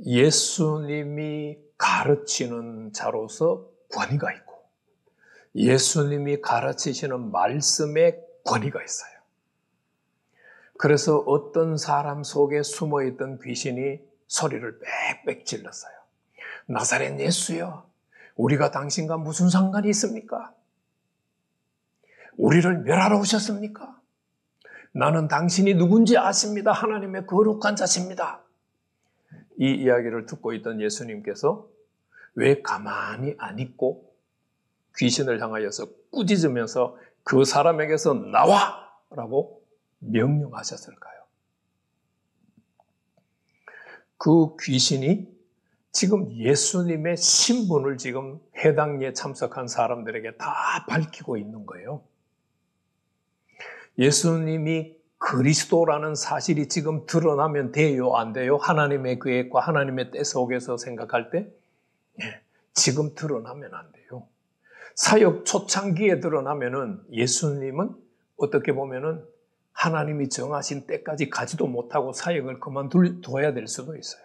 예수님이 가르치는 자로서 권위가 있고 예수님이 가르치시는 말씀에 권위가 있어요. 그래서 어떤 사람 속에 숨어있던 귀신이 소리를 빽빽 질렀어요. 나사렛 예수여, 우리가 당신과 무슨 상관이 있습니까? 우리를 멸하러 오셨습니까? 나는 당신이 누군지 아십니다. 하나님의 거룩한 자십니다. 이 이야기를 듣고 있던 예수님께서 왜 가만히 안 있고 귀신을 향하여서 꾸짖으면서 그 사람에게서 나와! 라고 명령하셨을까요? 그 귀신이 지금 예수님의 신분을 지금 해당에 참석한 사람들에게 다 밝히고 있는 거예요. 예수님이 그리스도라는 사실이 지금 드러나면 돼요, 안 돼요? 하나님의 계획과 하나님의 때 속에서 생각할 때 지금 드러나면 안 돼요. 사역 초창기에 드러나면은 예수님은 어떻게 보면은 하나님이 정하신 때까지 가지도 못하고 사역을 그만둬야 될 수도 있어요.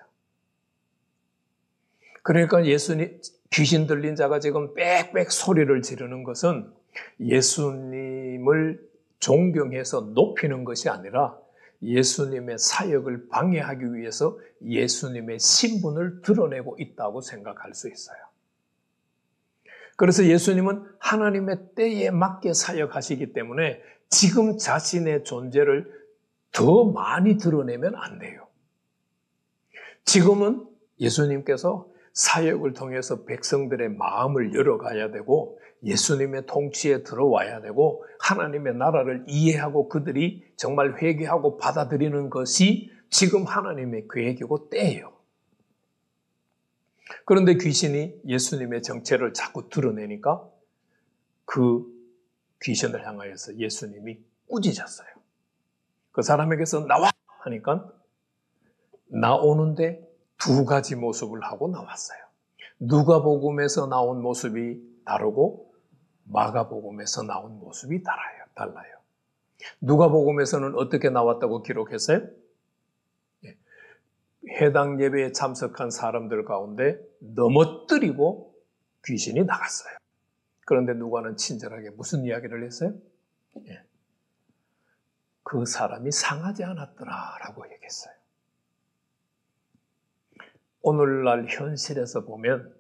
그러니까 예수님, 귀신 들린 자가 지금 빽빽 소리를 지르는 것은 예수님을 존경해서 높이는 것이 아니라 예수님의 사역을 방해하기 위해서 예수님의 신분을 드러내고 있다고 생각할 수 있어요. 그래서 예수님은 하나님의 때에 맞게 사역하시기 때문에 지금 자신의 존재를 더 많이 드러내면 안 돼요. 지금은 예수님께서 사역을 통해서 백성들의 마음을 열어가야 되고 예수님의 통치에 들어와야 되고 하나님의 나라를 이해하고 그들이 정말 회개하고 받아들이는 것이 지금 하나님의 계획이고 때예요. 그런데 귀신이 예수님의 정체를 자꾸 드러내니까 그 귀신을 향하여서 예수님이 꾸짖었어요. 그 사람에게서 나와! 하니까 나오는데 두 가지 모습을 하고 나왔어요. 누가복음에서 나온 모습이 다르고 마가복음에서 나온 모습이 달라요. 누가복음에서는 어떻게 나왔다고 기록했어요? 해당 예배에 참석한 사람들 가운데 넘어뜨리고 귀신이 나갔어요. 그런데 누가는 친절하게 무슨 이야기를 했어요? 그 사람이 상하지 않았더라라고 얘기했어요. 오늘날 현실에서 보면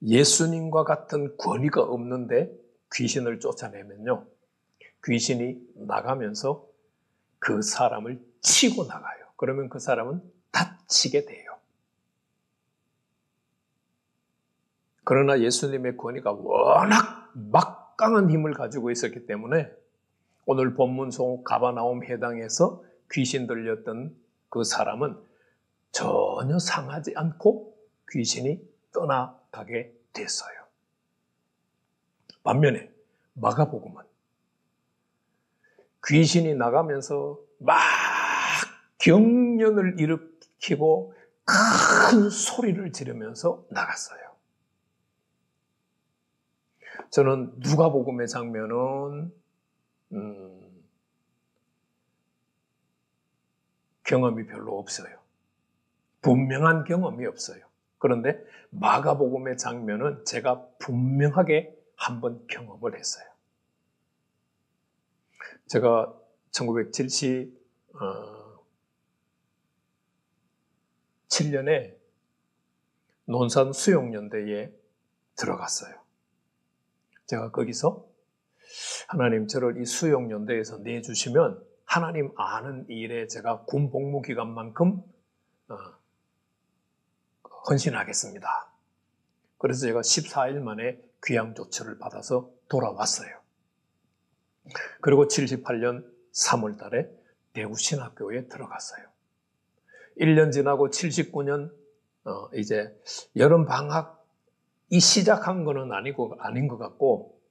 예수님과 같은 권위가 없는데 귀신을 쫓아내면요, 귀신이 나가면서 그 사람을 치고 나가요. 그러면 그 사람은 다치게 돼요. 그러나 예수님의 권위가 워낙 막강한 힘을 가지고 있었기 때문에 오늘 본문 속 가버나움 해당에서 귀신 들렸던 그 사람은 전혀 상하지 않고 귀신이 떠나가게 됐어요. 반면에 마가복음은 귀신이 나가면서 막 경련을 일으키고 큰 소리를 지르면서 나갔어요. 저는 누가복음의 장면은 경험이 별로 없어요. 분명한 경험이 없어요. 그런데 마가복음의 장면은 제가 분명하게 한번 경험을 했어요. 제가 1977년에 논산 수용연대에 들어갔어요. 제가 거기서 하나님 저를 이 수용연대에서 내주시면 하나님 아는 일에 제가 군 복무 기간만큼 헌신하겠습니다. 그래서 제가 14일 만에 귀향 조처를 받아서 돌아왔어요. 그리고 78년 3월 달에 대구신학교에 들어갔어요. 1년 지나고 79년 이제 여름 방학이 시작한 거는 아닌 것 같고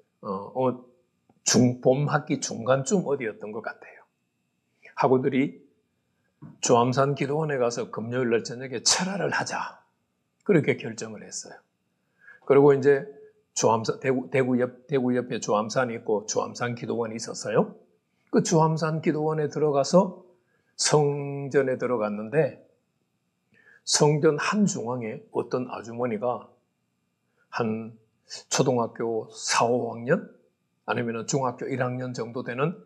봄 학기 중간쯤 어디였던 것 같아요. 학우들이 조암산 기도원에 가서 금요일 날 저녁에 철야를 하자, 그렇게 결정을 했어요. 그리고 이제 대구 옆에 조암산이 있고 조암산 기도원이 있었어요. 그 조암산 기도원에 들어가서 성전에 들어갔는데 성전 한중앙에 어떤 아주머니가 한 초등학교 4, 5학년 아니면 중학교 1학년 정도 되는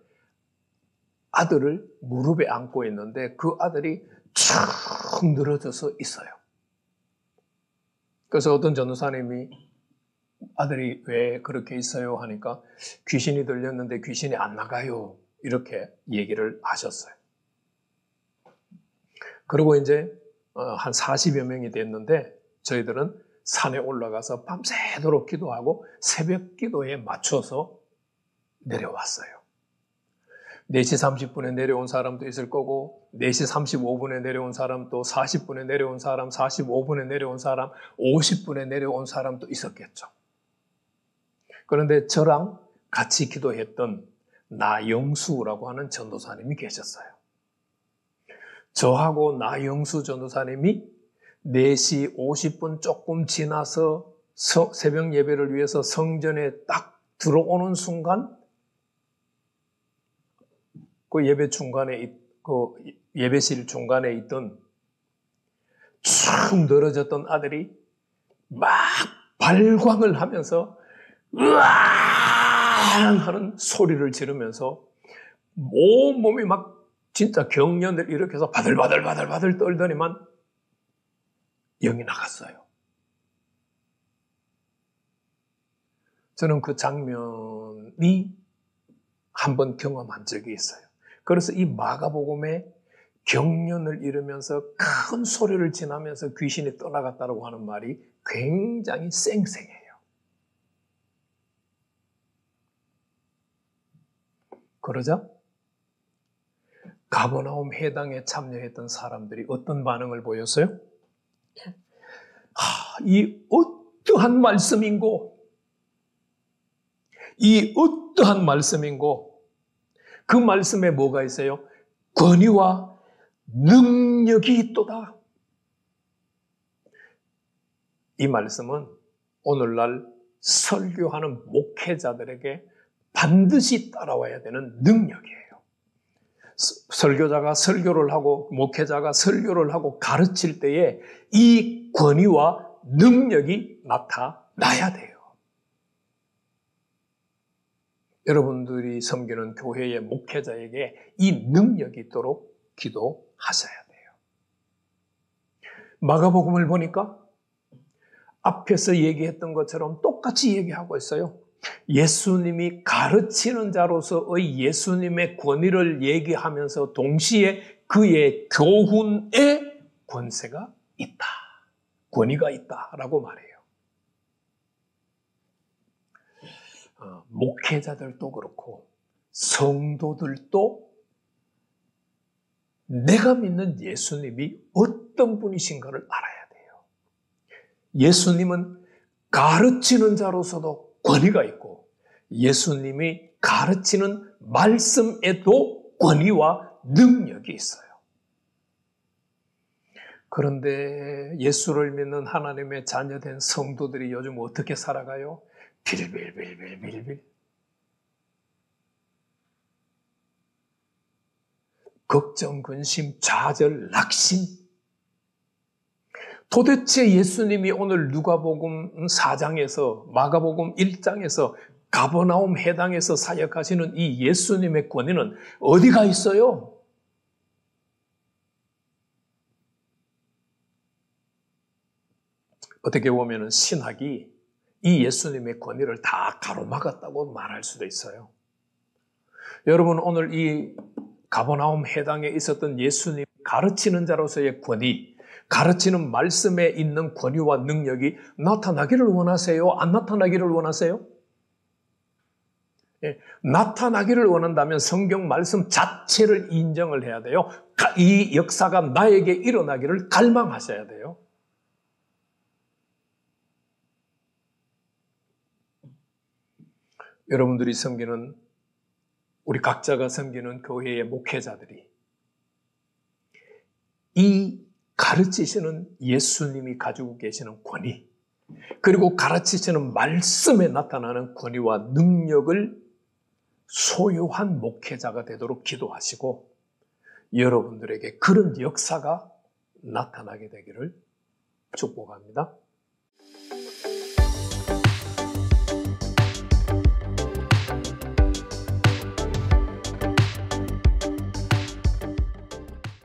아들을 무릎에 안고 있는데 그 아들이 쭉 늘어져서 있어요. 그래서 어떤 전도사님이 아들이 왜 그렇게 있어요 하니까 귀신이 들렸는데 귀신이 안 나가요. 이렇게 얘기를 하셨어요. 그리고 이제 한 40여 명이 됐는데 저희들은 산에 올라가서 밤새도록 기도하고 새벽 기도에 맞춰서 내려왔어요. 4시 30분에 내려온 사람도 있을 거고 4시 35분에 내려온 사람, 또 40분에 내려온 사람, 45분에 내려온 사람, 50분에 내려온 사람도 있었겠죠. 그런데 저랑 같이 기도했던 나영수라고 하는 전도사님이 계셨어요. 저하고 나영수 전도사님이 4시 50분 조금 지나서 새벽 예배를 위해서 성전에 딱 들어오는 순간 그 예배 중간에, 그 예배실 중간에 있던 쭉 늘어졌던 아들이 막 발광을 하면서 으앙 하는 소리를 지르면서 온몸이 막 진짜 경련을 일으켜서 바들바들 떨더니만 영이 나갔어요. 저는 그 장면이 한번 경험한 적이 있어요. 그래서 이 마가복음에 경련을 이루면서 큰 소리를 지나면서 귀신이 떠나갔다고 하는 말이 굉장히 쌩쌩해요. 그러자 가버나움 해당에 참여했던 사람들이 어떤 반응을 보였어요? 이 어떠한 말씀인고, 이 어떠한 말씀인고, 그 말씀에 뭐가 있어요? 권위와 능력이 있도다. 이 말씀은 오늘날 설교하는 목회자들에게 반드시 따라와야 되는 능력이에요. 설교자가 설교를 하고 목회자가 설교를 하고 가르칠 때에 이 권위와 능력이 나타나야 돼요. 여러분들이 섬기는 교회의 목회자에게 이 능력이 있도록 기도하셔야 돼요. 마가복음을 보니까 앞에서 얘기했던 것처럼 똑같이 얘기하고 있어요. 예수님이 가르치는 자로서의 예수님의 권위를 얘기하면서 동시에 그의 교훈에 권세가 있다. 권위가 있다라고 말해요. 목회자들도 그렇고 성도들도 내가 믿는 예수님이 어떤 분이신가를 알아야 돼요. 예수님은 가르치는 자로서도 권위가 있고 예수님이 가르치는 말씀에도 권위와 능력이 있어요. 그런데 예수를 믿는 하나님의 자녀된 성도들이 요즘 어떻게 살아가요? 빌빌빌빌빌빌. 걱정, 근심, 좌절, 낙심. 도대체 예수님이 오늘 누가복음 4장에서 마가복음 1장에서 가버나움 해당에서 사역하시는 이 예수님의 권위는 어디가 있어요? 어떻게 보면 신학이 이 예수님의 권위를 다 가로막았다고 말할 수도 있어요. 여러분 오늘 이 가버나움 해당에 있었던 예수님 가르치는 자로서의 권위, 가르치는 말씀에 있는 권위와 능력이 나타나기를 원하세요? 안 나타나기를 원하세요? 예, 나타나기를 원한다면 성경 말씀 자체를 인정을 해야 돼요. 이 역사가 나에게 일어나기를 갈망하셔야 돼요. 여러분들이 섬기는, 우리 각자가 섬기는 교회의 목회자들이 이 가르치시는 예수님이 가지고 계시는 권위, 그리고 가르치시는 말씀에 나타나는 권위와 능력을 소유한 목회자가 되도록 기도하시고 여러분들에게 그런 역사가 나타나게 되기를 축복합니다.